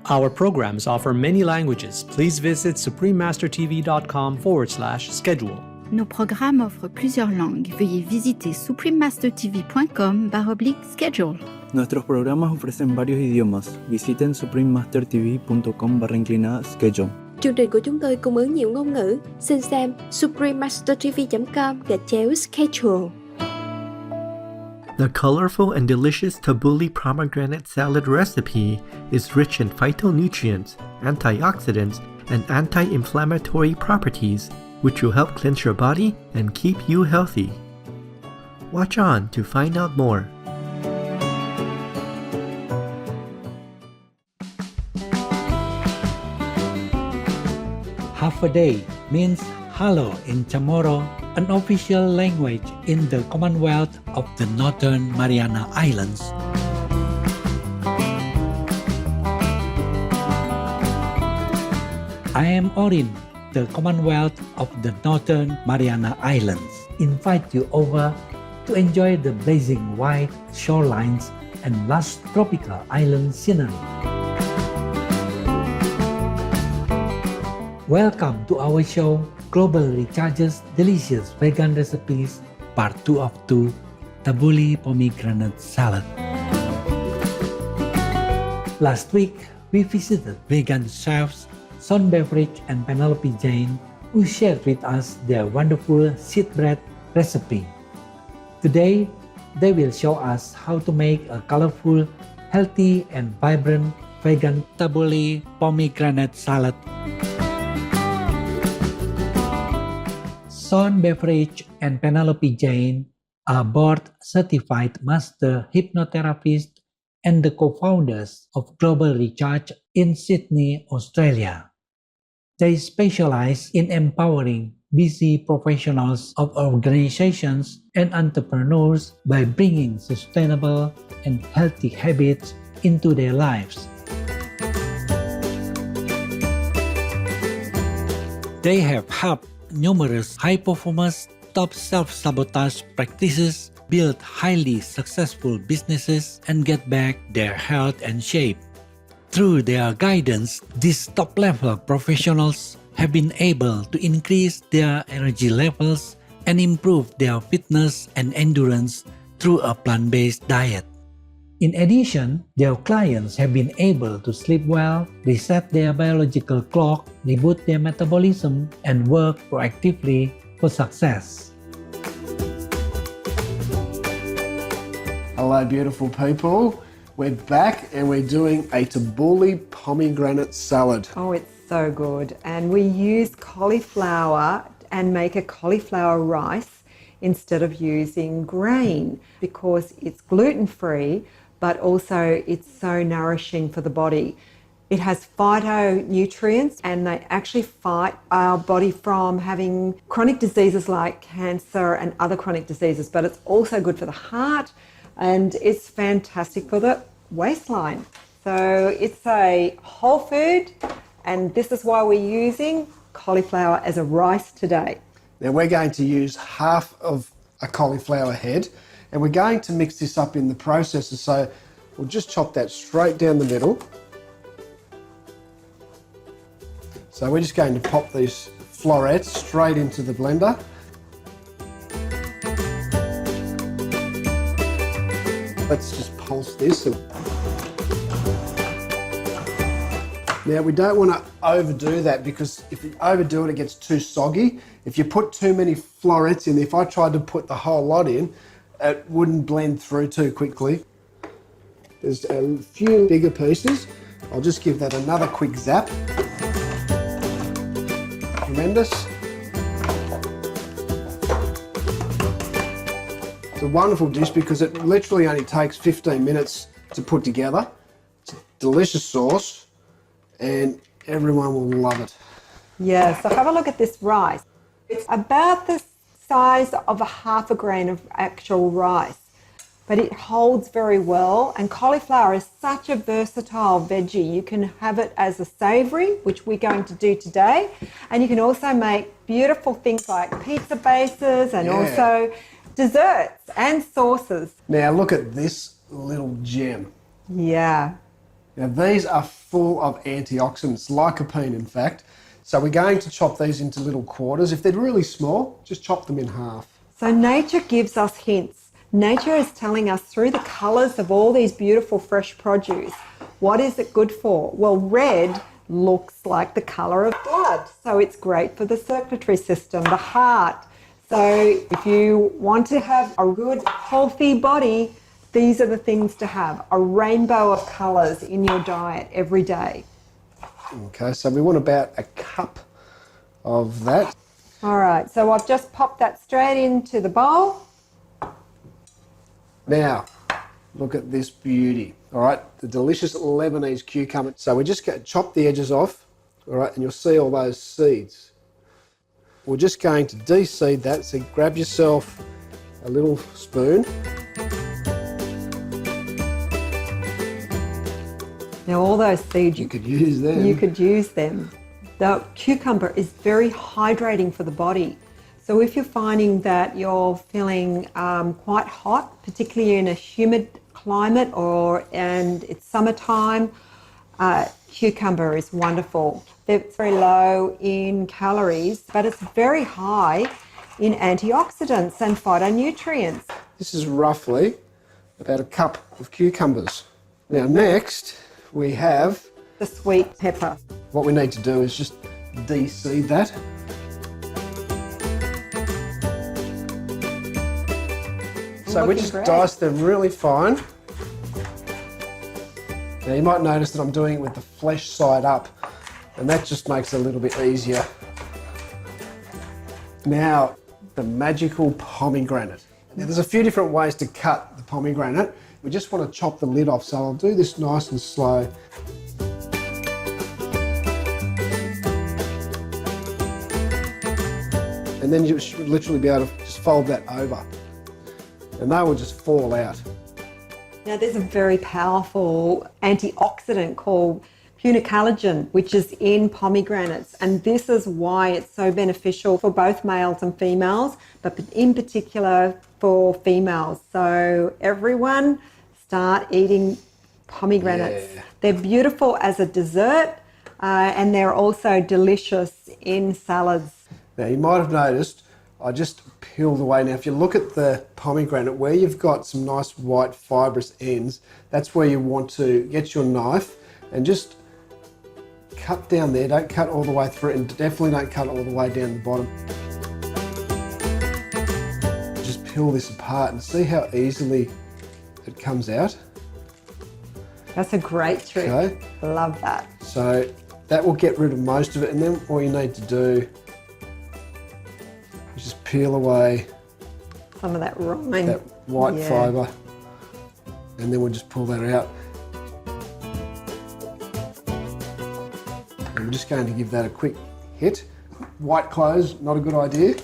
Our programs offer many languages. Please visit suprememastertv.com/schedule. Nos programmes offrent plusieurs langues. Veuillez visiter suprememastertv.com/schedule. Nuestros programas ofrecen varios idiomas. Visiten suprememastertv.com/schedule. Chương trình của chúng tôi cung ứng nhiều ngôn ngữ. Xin xem suprememastertv.com/schedule. The colorful and delicious Tabouli pomegranate salad recipe is rich in phytonutrients, antioxidants, and anti-inflammatory properties, which will help cleanse your body and keep you healthy. Watch on to find out more. Half a day means hello in Chamorro, an official language in the Commonwealth of the Northern Mariana Islands. I am Orin, the Commonwealth of the Northern Mariana Islands. Invite you over to enjoy the blazing white shorelines and lush tropical island scenery. Welcome to our show, Global Recharges Delicious Vegan Recipes, Part 2 of 2, Tabouli Pomegranate Salad. Last week, we visited vegan chefs Son Beveridge and Penelope Jane, who shared with us their wonderful seed bread recipe. Today, they will show us how to make a colorful, healthy, and vibrant vegan Tabouli pomegranate salad. Son Beveridge and Penelope Jane are board-certified master hypnotherapists and the co-founders of Global Recharge in Sydney, Australia. They specialize in empowering busy professionals of organizations and entrepreneurs by bringing sustainable and healthy habits into their lives. They have helped numerous high performers stop self-sabotage practices, build highly successful businesses, and get back their health and shape. Through their guidance, these top-level professionals have been able to increase their energy levels and improve their fitness and endurance through a plant-based diet. In addition, their clients have been able to sleep well, reset their biological clock, reboot their metabolism, and work proactively for success. Hello, beautiful people. We're back and we're doing a Tabouli pomegranate salad. Oh, it's so good. And we use cauliflower and make a cauliflower rice instead of using grain because it's gluten-free, but also it's so nourishing for the body. It has phytonutrients and they actually fight our body from having chronic diseases like cancer and other chronic diseases, but it's also good for the heart and it's fantastic for the waistline. So it's a whole food and this is why we're using cauliflower as a rice today. Now we're going to use half of a cauliflower head and we're going to mix this up in the processor, so we'll just chop that straight down the middle. So we're just going to pop these florets straight into the blender. Let's just pulse this. Now we don't want to overdo that because if you overdo it, it gets too soggy. If you put too many florets in, if I tried to put the whole lot in, it wouldn't blend through too quickly. There's a few bigger pieces. I'll just give that another quick zap. Tremendous. It's a wonderful dish because it literally only takes 15 minutes to put together. It's a delicious sauce and everyone will love it. Yeah, so have a look at this rice. It's about the size of a half a grain of actual rice, but it holds very well. And cauliflower is such a versatile veggie. You can have it as a savoury, which we're going to do today, and you can also make beautiful things like pizza bases and also desserts and sauces. Now look at this little gem. Yeah, Now these are full of antioxidants, lycopene in fact. So we're going to chop these into little quarters. If they're really small, just chop them in half. So nature gives us hints. Nature is telling us through the colours of all these beautiful fresh produce, what is it good for? Well, red looks like the colour of blood. So it's great for the circulatory system, the heart. So if you want to have a good, healthy body, these are the things to have. A rainbow of colours in your diet every day. Okay, so we want about a cup of that. All right, so I've just popped that straight into the bowl. Now, look at this beauty, all right? The delicious Lebanese cucumber. So we're just going to chop the edges off, all right? And you'll see all those seeds. We're just going to de-seed that, so grab yourself a little spoon. Now all those seeds, You could use them. You could use them. The cucumber is very hydrating for the body. So if you're finding that you're feeling quite hot, particularly in a humid climate and it's summertime, cucumber is wonderful. It's very low in calories, but it's very high in antioxidants and phytonutrients. This is roughly about a cup of cucumbers. Now next, we have, The sweet pepper. what we need to do is just de-seed that. So we Looking just great. dice them really fine. Now you might notice that I'm doing it with the flesh side up, and that just makes it a little bit easier. Now, the magical pomegranate. Now there's a few different ways to cut the pomegranate. We just want to chop the lid off, so I'll do this nice and slow. And then you should literally be able to just fold that over. And they will just fall out. Now there's a very powerful antioxidant called punicalagin, which is in pomegranates. And this is why it's so beneficial for both males and females, but in particular for females. So everyone start eating pomegranates. Yeah. They're beautiful as a dessert and they're also delicious in salads. Now you might have noticed I just peeled away. Now if you look at the pomegranate, where you've got some nice white fibrous ends, that's where you want to get your knife and just cut down there. Don't cut all the way through, and definitely don't cut all the way down the bottom. Just peel this apart and see how easily it comes out. That's a great trick. Okay. Love that. So that will get rid of most of it, and then all you need to do is just peel away Some of that rind. that white Yeah. fibre, and then we'll just pull that out. And we're just going to give that a quick hit. White clothes, not a good idea.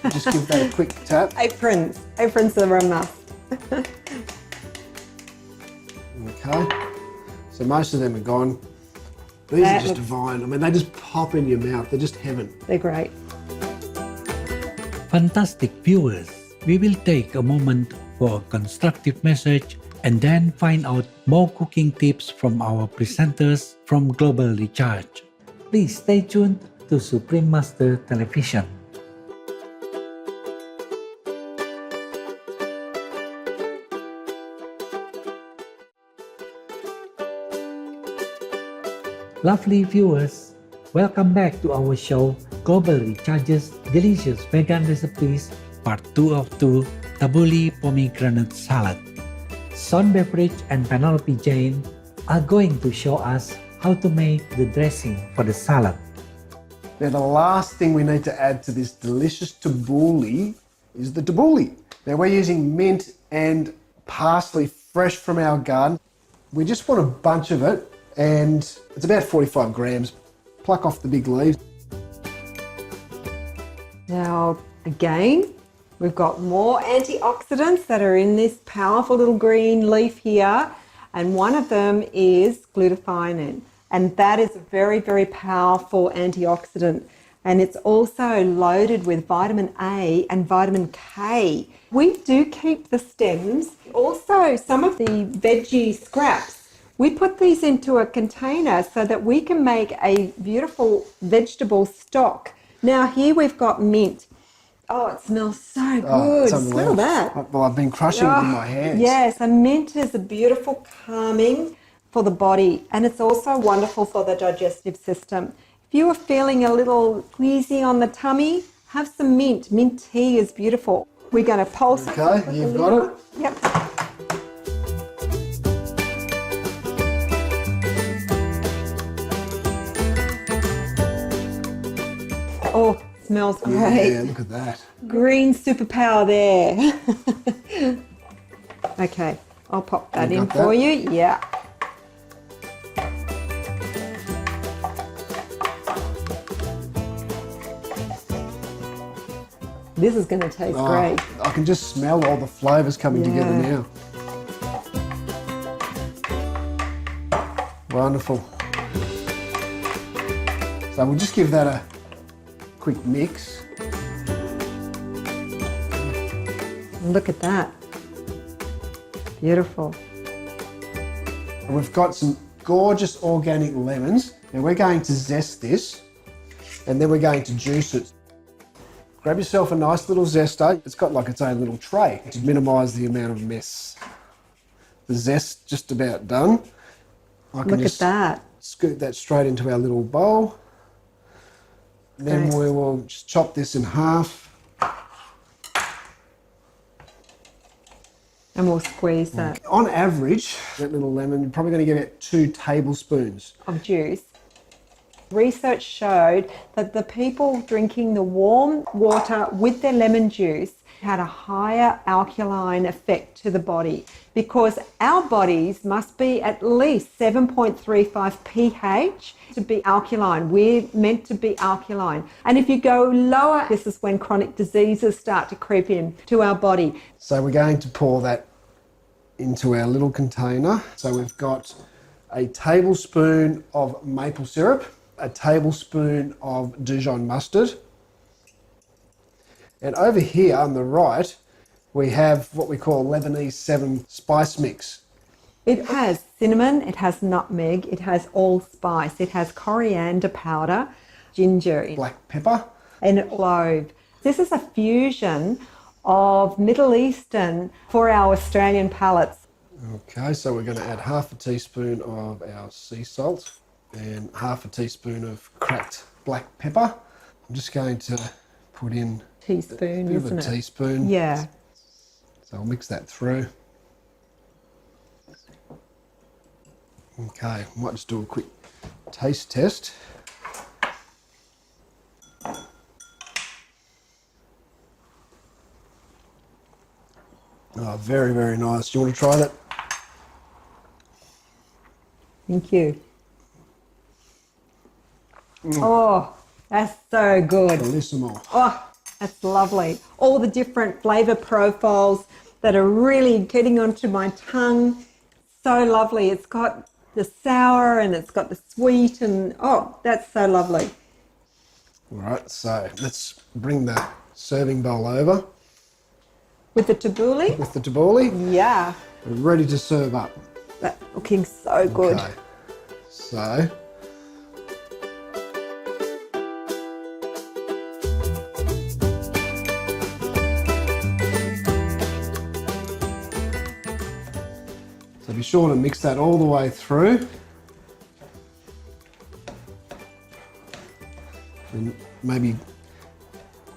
Just give that a quick tap. Aprons. Aprons are a must. Okay. So most of them are gone. These That are just looks- divine. I mean, they just pop in your mouth. They're just heaven. They're great. Fantastic viewers, we will take a moment for a constructive message and then find out more cooking tips from our presenters from Global Recharge. Please stay tuned to Supreme Master Television. Lovely viewers, welcome back to our show Global Recharge's Delicious Vegan Recipes Part 2 of 2 Tabouli Pomegranate Salad. Son Beveridge and Penelope Jane are going to show us how to make the dressing for the salad. Now the last thing we need to add to this delicious tabouli is the tabouli. Now we're using mint and parsley fresh from our garden. We just want a bunch of it, and it's about 45 grams. Pluck off the big leaves. Now, again, we've got more antioxidants that are in this powerful little green leaf here, and one of them is glutathione, and that is a very, very powerful antioxidant, and it's also loaded with vitamin A and vitamin K. We do keep the stems. Also, some of the veggie scraps We put these into a container so that we can make a beautiful vegetable stock. Now here we've got mint. Oh, it smells so good. Smell that. Well, I've been crushing it in my hands. Yes, and mint is a beautiful calming for the body, and it's also wonderful for the digestive system. If you are feeling a little queasy on the tummy, have some mint. Mint tea is beautiful. We're going to pulse it. Okay, you've got it. Yep. Oh, smells great. Yeah, look at that. Green superpower there. Okay, I'll pop that You in got for that? you. Yeah. This is going to taste great. I can just smell all the flavours coming together now. Wonderful. So we'll just give that a quick mix. Look at that. Beautiful. We've got some gorgeous organic lemons. Now we're going to zest this and then we're going to juice it. Grab yourself a nice little zester. It's got like its own little tray to minimise the amount of mess. The zest's just about done. I can Look at just that. scoop that straight into our little bowl. Then Great. we will just chop this in half. And we'll squeeze that On average, that little lemon, you're probably going to get about 2 tablespoons. of juice. Research showed that the people drinking the warm water with their lemon juice had a higher alkaline effect to the body, because our bodies must be at least 7.35 pH to be alkaline. We're meant to be alkaline. And if you go lower, this is when chronic diseases start to creep in to our body. So we're going to pour that into our little container. So we've got a tablespoon of maple syrup, a tablespoon of Dijon mustard. And over here on the right, we have what we call Lebanese 7 spice mix. It has cinnamon, it has nutmeg, it has allspice, it has coriander powder, ginger, Black pepper. and clove. This is a fusion of Middle Eastern for our Australian palates. Okay, so we're going to add half a teaspoon of our sea salt and half a teaspoon of cracked black pepper. I'm just going to put in Teaspoon, a bit of isn't a it? teaspoon. Yeah. So I'll mix that through. Okay, might just do a quick taste test. Oh, very, very nice. Do you want to try that? Thank you. Oh, that's so good. Bellissimo. Oh, that's lovely. All the different flavour profiles that are really getting onto my tongue. So lovely. It's got the sour and it's got the sweet, and oh, that's so lovely. All right, so let's bring the serving bowl over With the tabouli? with the tabouli. Yeah, We're ready to serve up. that's looking so good. Okay, so be sure to mix that all the way through. And maybe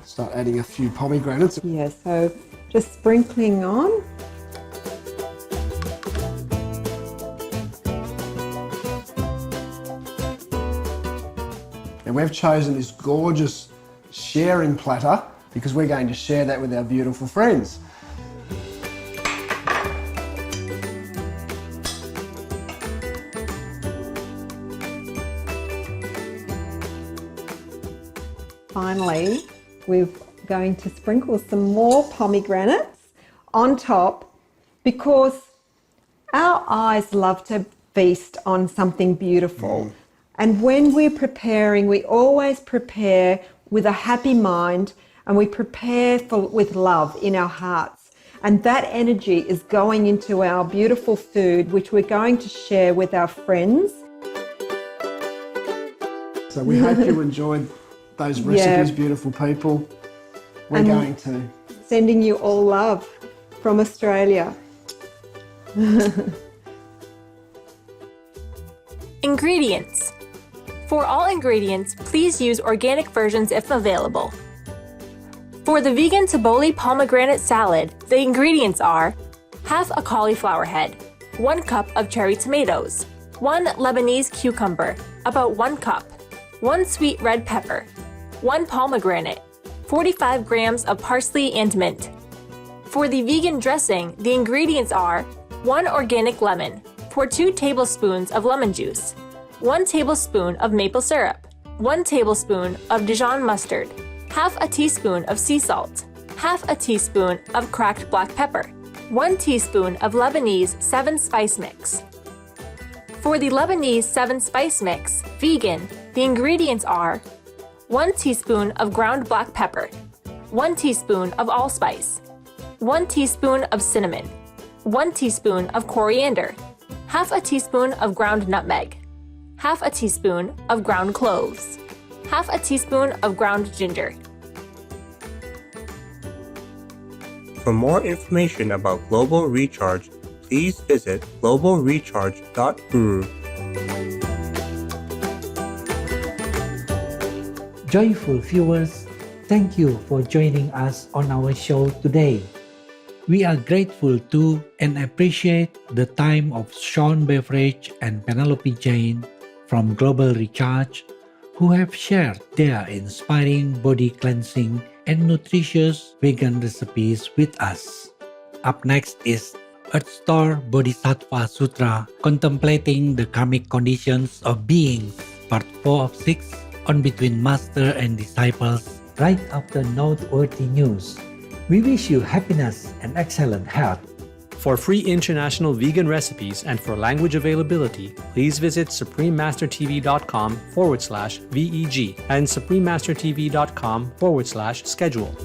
start adding a few pomegranates. Yeah, so just sprinkling on. And we've chosen this gorgeous sharing platter because we're going to share that with our beautiful friends. Finally, we're going to sprinkle some more pomegranates on top, because our eyes love to feast on something beautiful. And when we're preparing, we always prepare with a happy mind, and we prepare with love in our hearts. And that energy is going into our beautiful food, which we're going to share with our friends. So we hope you enjoyed those recipes, beautiful people. We're going to. Sending you all love from Australia. Ingredients. For all ingredients, please use organic versions if available. For the vegan Tabouli pomegranate salad, the ingredients are half a cauliflower head, 1 cup of cherry tomatoes, 1 Lebanese cucumber, about 1 cup, 1 sweet red pepper, 1 pomegranate, 45 grams of parsley and mint. For the vegan dressing, the ingredients are 1 organic lemon, pour 2 tablespoons of lemon juice, 1 tablespoon of maple syrup, 1 tablespoon of Dijon mustard, half a teaspoon of sea salt, half a teaspoon of cracked black pepper, 1 teaspoon of Lebanese 7-spice mix. For the Lebanese 7-spice mix, vegan, the ingredients are 1 teaspoon of ground black pepper, 1 teaspoon of allspice, 1 teaspoon of cinnamon, 1 teaspoon of coriander, half a teaspoon of ground nutmeg, half a teaspoon of ground cloves, half a teaspoon of ground ginger. For more information about Global Recharge, please visit globalrecharge.guru. Joyful viewers, thank you for joining us on our show today. We are grateful to and appreciate the time of Sean Beveridge and Penelope Jane from Global Recharge, who have shared their inspiring body cleansing and nutritious vegan recipes with us. Up next is Earth Star Bodhisattva Sutra, Contemplating the Karmic Conditions of Beings, Part 4 of 6, on Between Master and Disciples, right after noteworthy news. We wish you happiness and excellent health. For free international vegan recipes and for language availability, please visit suprememastertv.com/VEG and suprememastertv.com/schedule.